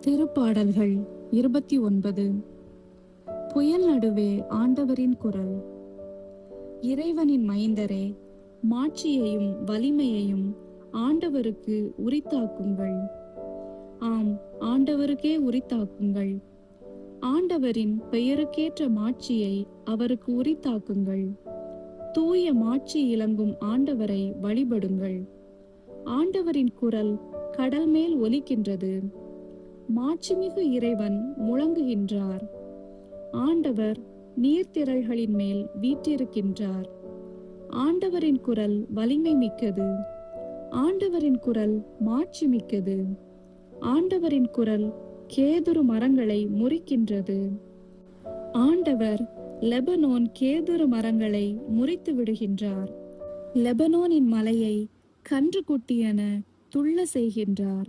திருப்பாடல்கள் 29. புயல் நடுவே ஆண்டவரின் குரல். இறைவனின் மைந்தரே, மாட்சியையும் வலிமையையும் ஆண்டவருக்கு உரித்தாக்குங்கள். ஆம், ஆண்டவருக்கே உரித்தாக்குங்கள். ஆண்டவரின் பெயருக்கேற்ற மாட்சியை அவருக்கு உரித்தாக்குங்கள். தூய மாட்சி இலங்கும் ஆண்டவரை வழிபடுங்கள். ஆண்டவரின் குரல் கடல் மேல் ஒலிக்கின்றது. மாட்சிமிகு இறைவன் முழங்குகின்றார். ஆண்டவர் நீர்த்திரள்களின் மேல் வீற்றிருக்கின்றார். ஆண்டவரின் குரல் வலிமை மிக்கது. ஆண்டவரின் குரல் மாட்சி மிக்கது. ஆண்டவரின் குரல் கேதுரு மரங்களை முறிக்கின்றது. ஆண்டவர் லெபனோன் கேதுரு மரங்களை முறித்து விடுகின்றார். லெபனோனின் மலையை கன்று குட்டியென துள்ள செய்கின்றார்.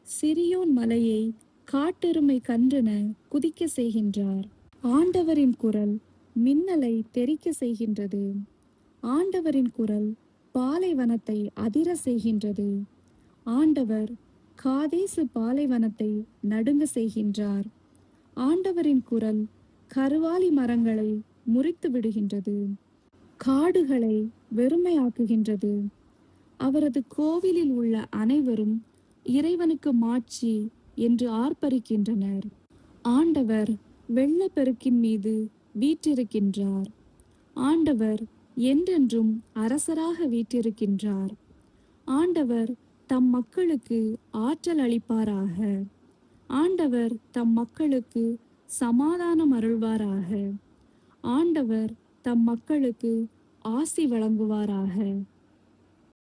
சிரியோன் மலையை காட்டெருமை கன்றென குதிக்க செய்கின்றார். ஆண்டவரின் குரல் மின்னலை தெறிக்க செய்கின்றது. ஆண்டவரின் குரல் பாலைவனத்தை அதிர செய்கின்றது. ஆண்டவர் காதேசு பாலைவனத்தை நடுங்க செய்கின்றார். ஆண்டவரின் குரல் கருவாலி மரங்களை முறித்து விடுகின்றது. காடுகளை வெறுமையாக்குகின்றது. அவரது கோவிலில் உள்ள அனைவரும் இறைவனுக்கு மாட்சி என்று ஆர்ப்பரிக்கின்றனர். ஆண்டவர் வெள்ளப்பெருக்கின் மீது வீற்றிருக்கின்றார். ஆண்டவர் என்றென்றும் அரசராக வீற்றிருக்கின்றார். ஆண்டவர் தம் மக்களுக்கு ஆற்றல் அளிப்பாராக. ஆண்டவர் தம் மக்களுக்கு சமாதானம் அருள்வாராக. ஆண்டவர் தம் மக்களுக்கு ஆசி வழங்குவாராக.